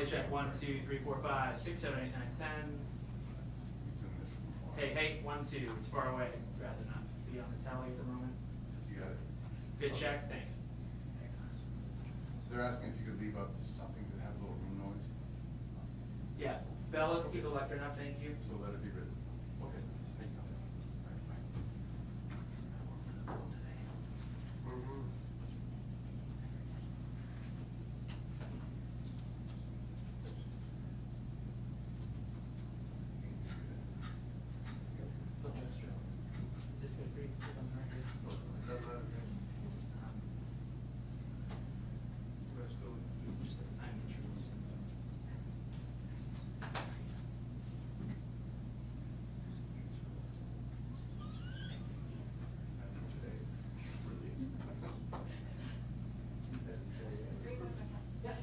Audio check. 1, 2, 3, 4, 5, 6, 7, 8, 9, 10. Hey, 1, 2. It's far away. I'd rather not be on the tally at the moment. You got it. Good check. Thanks. They're asking if you could leave up something to have a little room noise. Yeah. Bell, let's keep the lectern up. Thank you. So let it be written. Okay. Thank you. Is this good for you? Click on the record. I'm intrigued. Yeah.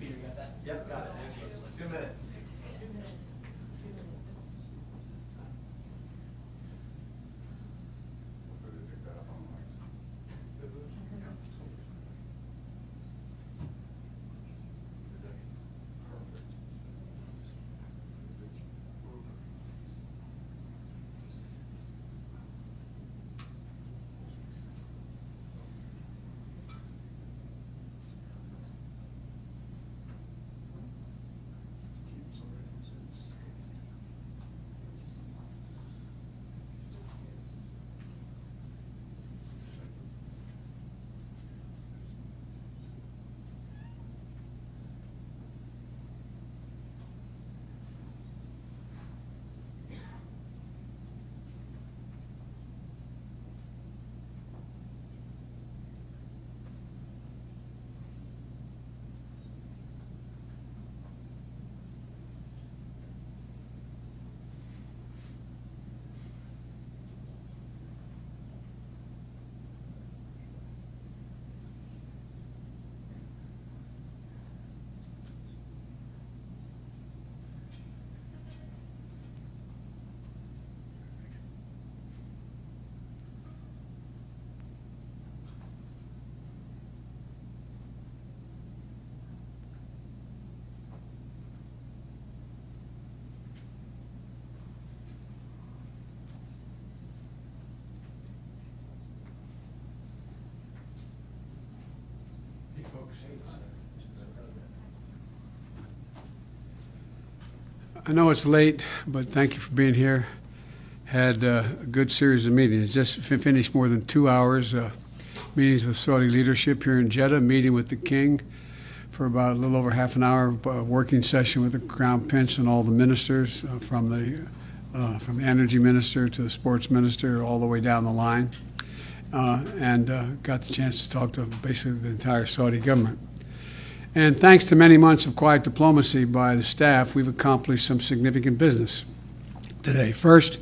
Peter, got that? Yep, got it. 2 minutes. Hopefully they pick that up on the mics. Perfect. Keep somebody from saying, hey folks. I know it's late, but thank you for being here. Had a good series of meetings. Just finished more than 2 hours meetings with Saudi leadership here in Jeddah, meeting with the king for about a little over half an hour, working session with the Crown Prince and all the ministers from the energy minister to the sports minister all the way down the line, and got the chance to talk to basically the entire Saudi government. And thanks to many months of quiet diplomacy by the staff, we've accomplished some significant business today. First,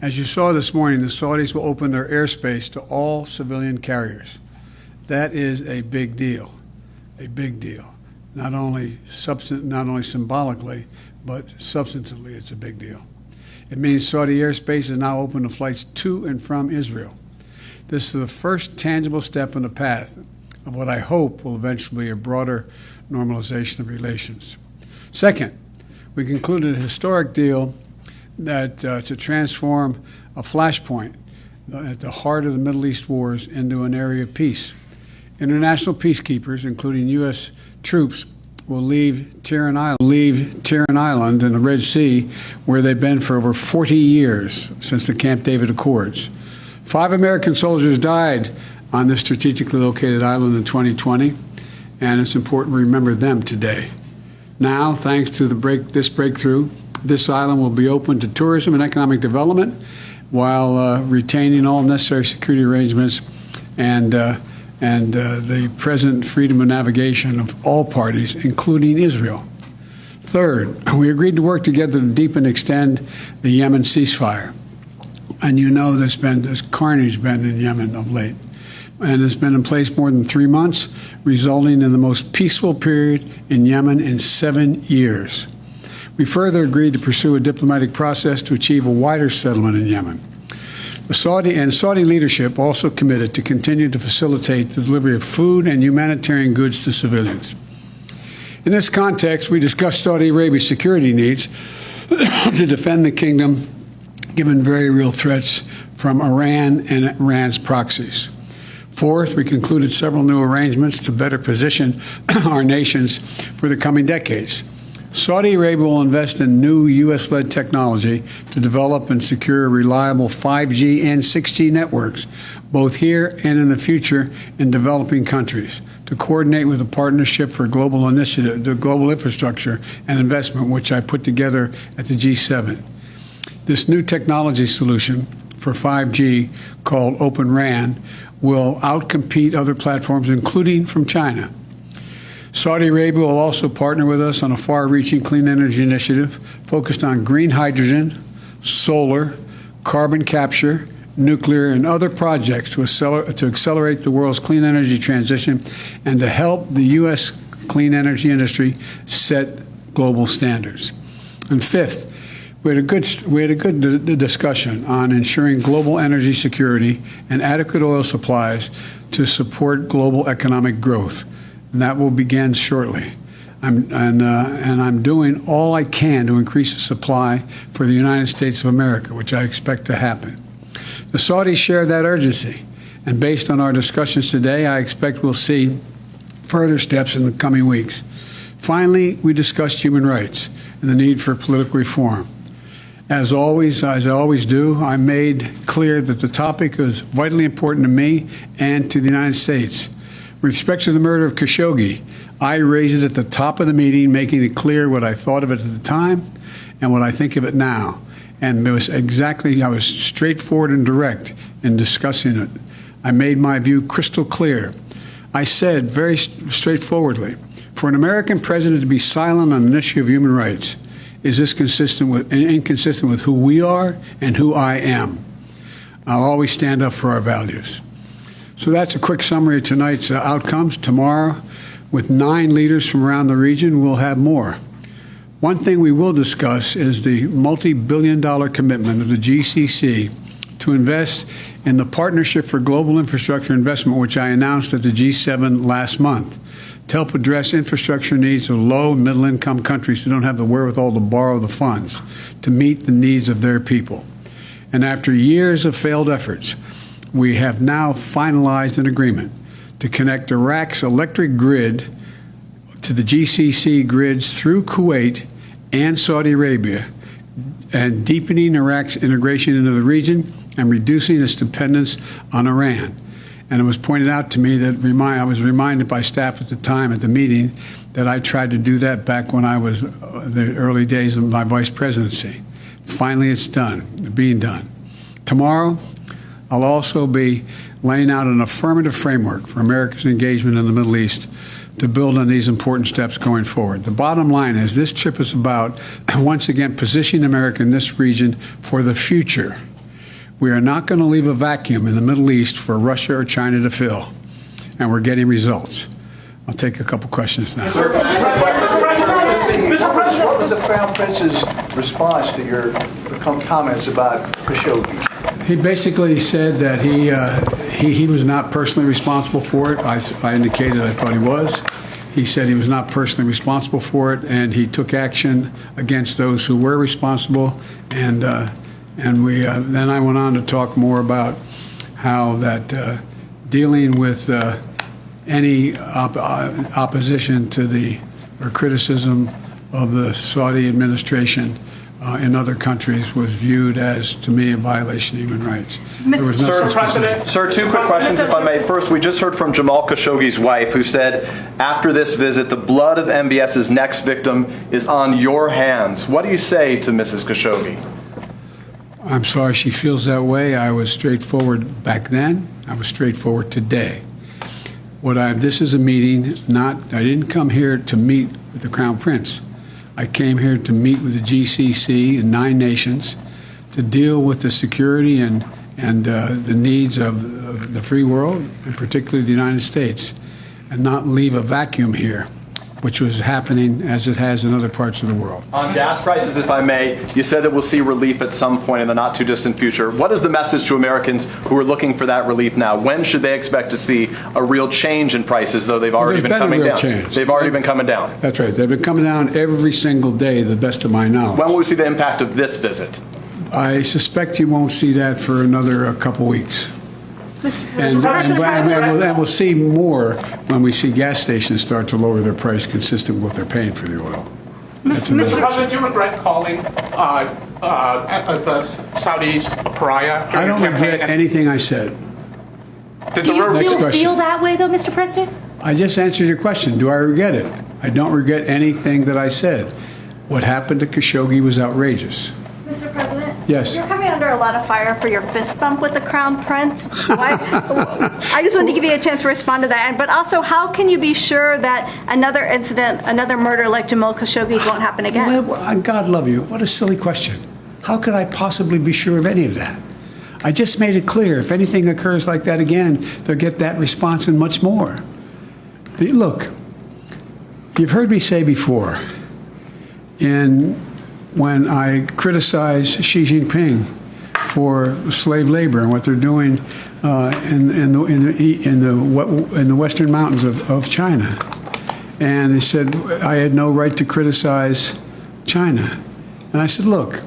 as you saw this morning, the Saudis will open their airspace to all civilian carriers. That is a big deal, Not only symbolically, but substantively, it's a big deal. It means Saudi airspace is now open to flights to and from Israel. This is the first tangible step on the path of what I hope will eventually be a broader normalization of relations. Second, we concluded a historic deal that to transform a flashpoint at the heart of the Middle East wars into an area of peace. International peacekeepers, including U.S. troops, will leave Tiran Island in the Red Sea, where they've been for over 40 years since the Camp David Accords. 5 American soldiers died on this strategically located island in 2020, and it's important to remember them today. Now, thanks to this breakthrough, this island will be open to tourism and economic development while retaining all necessary security arrangements and the present freedom of navigation of all parties, including Israel. Third, we agreed to work together to deepen and extend the Yemen ceasefire. And you know there's carnage been in Yemen of late. And it's been in place more than 3 months, resulting in the most peaceful period in Yemen in 7 years. We further agreed to pursue a diplomatic process to achieve a wider settlement in Yemen. The Saudi leadership also committed to continue to facilitate the delivery of food and humanitarian goods to civilians. In this context, we discussed Saudi Arabia's security needs to defend the kingdom, given very real threats from Iran and Iran's proxies. Fourth, we concluded several new arrangements to better position our nations for the coming decades. Saudi Arabia will invest in new U.S.-led technology to develop and secure reliable 5G and 6G networks, both here and in the future in developing countries, to coordinate with the Partnership for Global Initiative, the global infrastructure and investment, which I put together at the G7. This new technology solution for 5G, called Open RAN, will outcompete other platforms, including from China. Saudi Arabia will also partner with us on a far-reaching clean energy initiative focused on green hydrogen, solar, carbon capture, nuclear, and other projects to accelerate the world's clean energy transition and to help the U.S. clean energy industry set global standards. And fifth, we had a good discussion on ensuring global energy security and adequate oil supplies to support global economic growth. And that will begin shortly. I'm doing all I can to increase the supply for the United States of America, which I expect to happen. The Saudis share that urgency, and based on our discussions today, I expect we'll see further steps in the coming weeks. Finally, we discussed human rights and the need for political reform. As I always do, I made clear that the topic is vitally important to me and to the United States. With respect to the murder of Khashoggi, I raised it at the top of the meeting, making it clear what I thought of it at the time and what I think of it now. And I was straightforward and direct in discussing it. I made my view crystal clear. I said very straightforwardly, for an American president to be silent on an issue of human rights, is this inconsistent with who we are and who I am? I'll always stand up for our values. So that's a quick summary of tonight's outcomes. Tomorrow, with 9 leaders from around the region, we'll have more. One thing we will discuss is the multi-billion-dollar commitment of the GCC to invest in the Partnership for Global Infrastructure Investment, which I announced at the G7 last month, to help address infrastructure needs of low- and middle-income countries who don't have the wherewithal to borrow the funds to meet the needs of their people. And after years of failed efforts, we have now finalized an agreement to connect Iraq's electric grid to the GCC grids through Kuwait and Saudi Arabia, and deepening Iraq's integration into the region and reducing its dependence on Iran. And it was pointed out to me that I was reminded by staff at the time at the meeting that I tried to do that back when I was the early days of my vice presidency. Finally, it's done, being done. Tomorrow, I'll also be laying out an affirmative framework for America's engagement in the Middle East to build on these important steps going forward. The bottom line is this trip is about, once again, positioning America in this region for the future. We are not going to leave a vacuum in the Middle East for Russia or China to fill, and we're getting results. I'll take a couple questions now. What was the Crown Prince's response to your comments about Khashoggi? He basically said that he was not personally responsible for it. I indicated I thought he was. He said he was not personally responsible for it, and he took action against those who were responsible. And then I went on to talk more about how that dealing with any opposition to or criticism of the Saudi administration in other countries was viewed as, to me, a violation of human rights. There was Sir, nothing specific. Sir, two quick questions, if I may. First, we just heard from Jamal Khashoggi's wife, who said, after this visit, the blood of MBS's next victim is on your hands. What do you say to Mrs. Khashoggi? I'm sorry she feels that way. I was straightforward back then. I was straightforward today. This is a meeting, I didn't come here to meet with the Crown Prince. I came here to meet with the GCC and 9 nations to deal with the security and the needs of the free world, and particularly the United States, and not leave a vacuum here, which was happening as it has in other parts of the world. On gas prices, if I may, you said that we'll see relief at some point in the not too distant future. What is the message to Americans who are looking for that relief now? When should they expect to see a real change in prices, though they've already been coming down? They've already been coming down. That's right. They've been coming down every single day, to the best of my knowledge. When will we see the impact of this visit? I suspect you won't see that for another couple weeks. And we'll see more when we see gas stations start to lower their price consistent with what they're paying for the oil. Mr. President, do you regret calling the Saudis a pariah? I don't regret anything I said. Do you still feel that way, though, Mr. President? I just answered your question. Do I regret it? I don't regret anything that I said. What happened to Khashoggi was outrageous. Mr. President? Yes. You're coming under a lot of fire for your fist bump with the Crown Prince. I just wanted to give you a chance to respond to that. But also, how can you be sure that another incident, another murder like Jamal Khashoggi's won't happen again? Well, God love you. What a silly question. How could I possibly be sure of any of that? I just made it clear. If anything occurs like that again, they'll get that response and much more. Look, you've heard me say before, when I criticize Xi Jinping for slave labor and what they're doing in the western mountains of China, and they said I had no right to criticize China, and I said, look,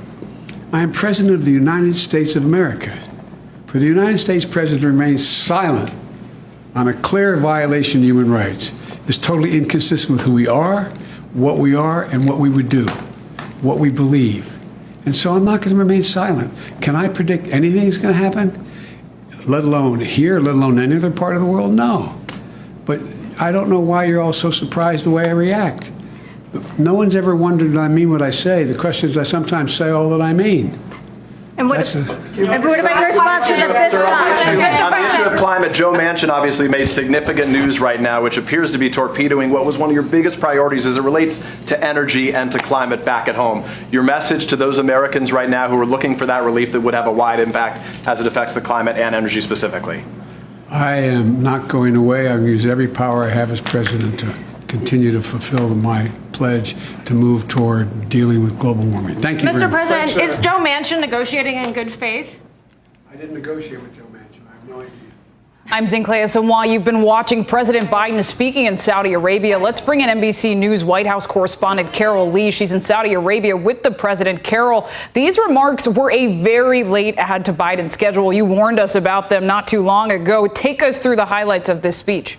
I am President of the United States of America. For the United States President to remain silent on a clear violation of human rights is totally inconsistent with who we are, and what we would do, what we believe. And so I'm not going to remain silent. Can I predict anything is going to happen? Let alone here, let alone any other part of the world? No. But I don't know why you're all so surprised the way I react. No one's ever wondered that I mean what I say. The question is I sometimes say all that I mean. And what about your response to the fist bump? On the issue of climate, Joe Manchin obviously made significant news right now, which appears to be torpedoing what was one of your biggest priorities as it relates to energy and to climate back at home. Your message to those Americans right now who are looking for that relief that would have a wide impact as it affects the climate and energy specifically. I am not going away. I'm going to use every power I have as president to continue to fulfill my pledge to move toward dealing with global warming. Thank you very Mr. much. President, is Joe Manchin negotiating in good faith? I didn't negotiate with Joe Manchin. I have no idea. I'm Zinclea, and while you've been watching President Biden speaking in Saudi Arabia, let's bring in NBC News White House correspondent Carol Lee. She's in Saudi Arabia with the president. Carol, these remarks were a very late add to Biden's schedule. You warned us about them not too long ago. Take us through the highlights of this speech.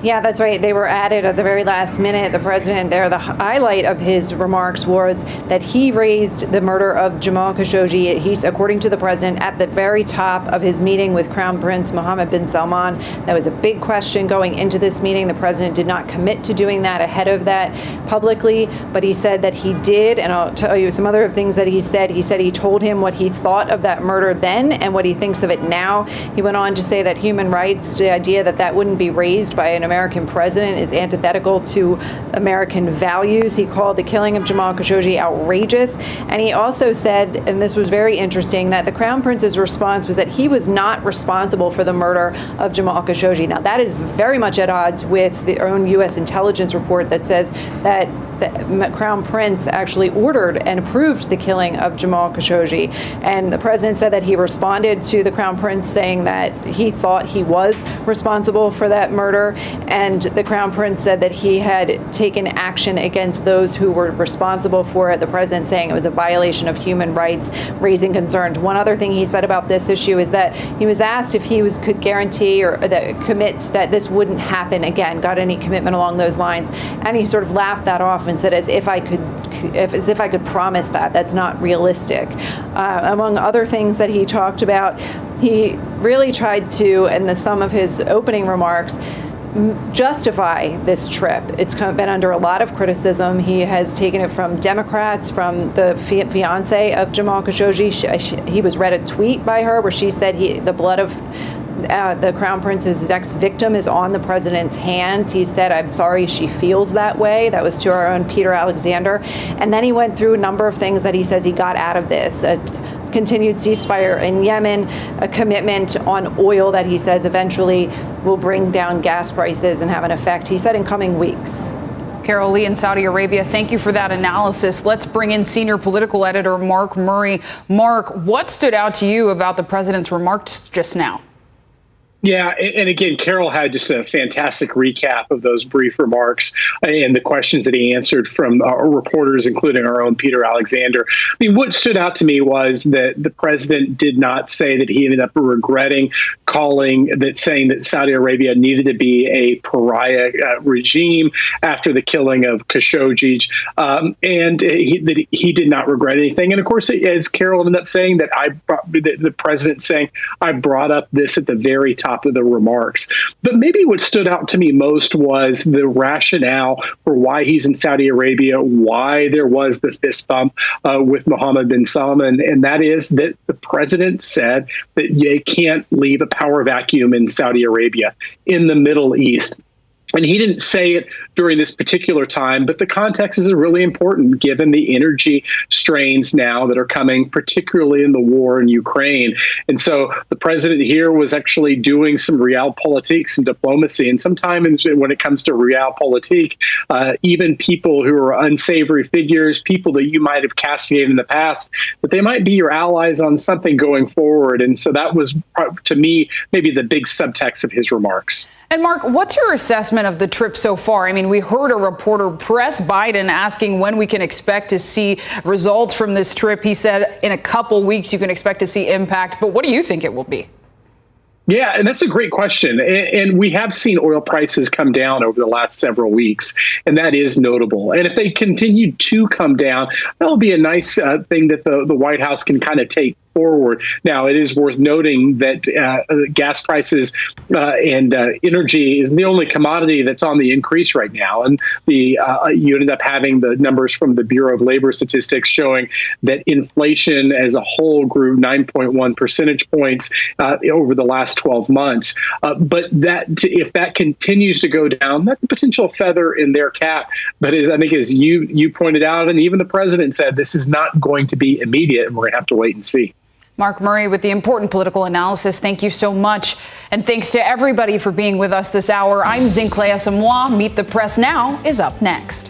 Yeah, that's right. They were added at the very last minute. The president there, the highlight of his remarks was that he raised the murder of Jamal Khashoggi. He's, according to the president, at the very top of his meeting with Crown Prince Mohammed bin Salman. That was a big question going into this meeting. The president did not commit to doing that ahead of that publicly, but he said that he did. And I'll tell you some other things that he said. He said he told him what he thought of that murder then and what he thinks of it now. He went on to say that human rights, the idea that that wouldn't be raised by an American president, is antithetical to American values. He called the killing of Jamal Khashoggi outrageous. And he also said, and this was very interesting, that the Crown Prince's response was that he was not responsible for the murder of Jamal Khashoggi. Now, that is very much at odds with the own U.S. intelligence report that says that the Crown Prince actually ordered and approved the killing of Jamal Khashoggi. And the president said that he responded to the Crown Prince saying that he thought he was responsible for that murder. And the Crown Prince said that he had taken action against those who were responsible for it. The president saying it was a violation of human rights, raising concerns. One other thing he said about this issue is that he was asked if he could guarantee or commit that this wouldn't happen again, got any commitment along those lines. And he sort of laughed that off announcement said, as if I could promise that. That's not realistic. Among other things that he talked about, he really tried to, in the sum of his opening remarks, justify this trip. It's been under a lot of criticism. He has taken it from Democrats, from the fiance of Jamal Khashoggi. He was read a tweet by her where she said the blood of the Crown Prince's next victim is on the president's hands. He said, I'm sorry she feels that way. That was to our own Peter Alexander. And then he went through a number of things that he says he got out of this. A continued ceasefire in Yemen, a commitment on oil that he says eventually will bring down gas prices and have an effect, he said, in coming weeks. Carol Lee in Saudi Arabia, thank you for that analysis. Let's bring in senior political editor Mark Murray. Mark, what stood out to you about the president's remarks just now? Yeah, and again, Carol had just a fantastic recap of those brief remarks and the questions that he answered from reporters, including our own Peter Alexander. I mean, what stood out to me was that the president did not say that he ended up regretting saying that Saudi Arabia needed to be a pariah regime after the killing of Khashoggi, and that he did not regret anything. And of course, as Carol ended up saying, that the president saying, I brought up this at the very top of the remarks. But maybe what stood out to me most was the rationale for why he's in Saudi Arabia, why there was the fist bump with Mohammed bin Salman, and that is that the president said that you can't leave a power vacuum in Saudi Arabia, in the Middle East. And he didn't say it during this particular time, but the context is really important given the energy strains now that are coming, particularly in the war in Ukraine. And so the president here was actually doing some realpolitik, some diplomacy. And sometimes when it comes to realpolitik, even people who are unsavory figures, people that you might have castigated in the past, but they might be your allies on something going forward. And so that was, to me, maybe the big subtext of his remarks. And Mark, what's your assessment of the trip so far? I mean, we heard a reporter press Biden asking when we can expect to see results from this trip. He said in a couple weeks you can expect to see impact. But what do you think it will be? Yeah, and that's a great question. And we have seen oil prices come down over the last several weeks, and that is notable. And if they continue to come down, that'll be a nice thing that the White House can kind of take forward. Now, it is worth noting that gas prices and energy is the only commodity that's on the increase right now. And you ended up having the numbers from the Bureau of Labor Statistics showing that inflation as a whole grew 9.1 percentage points over the last 12 months. But if that continues to go down, that's a potential feather in their cap. But I think as you pointed out, and even the president said, this is not going to be immediate, and we're going to have to wait and see. Mark Murray with the important political analysis. Thank you so much. And thanks to everybody for being with us this hour. I'm Zinklea Samoa. Meet the Press Now is up next.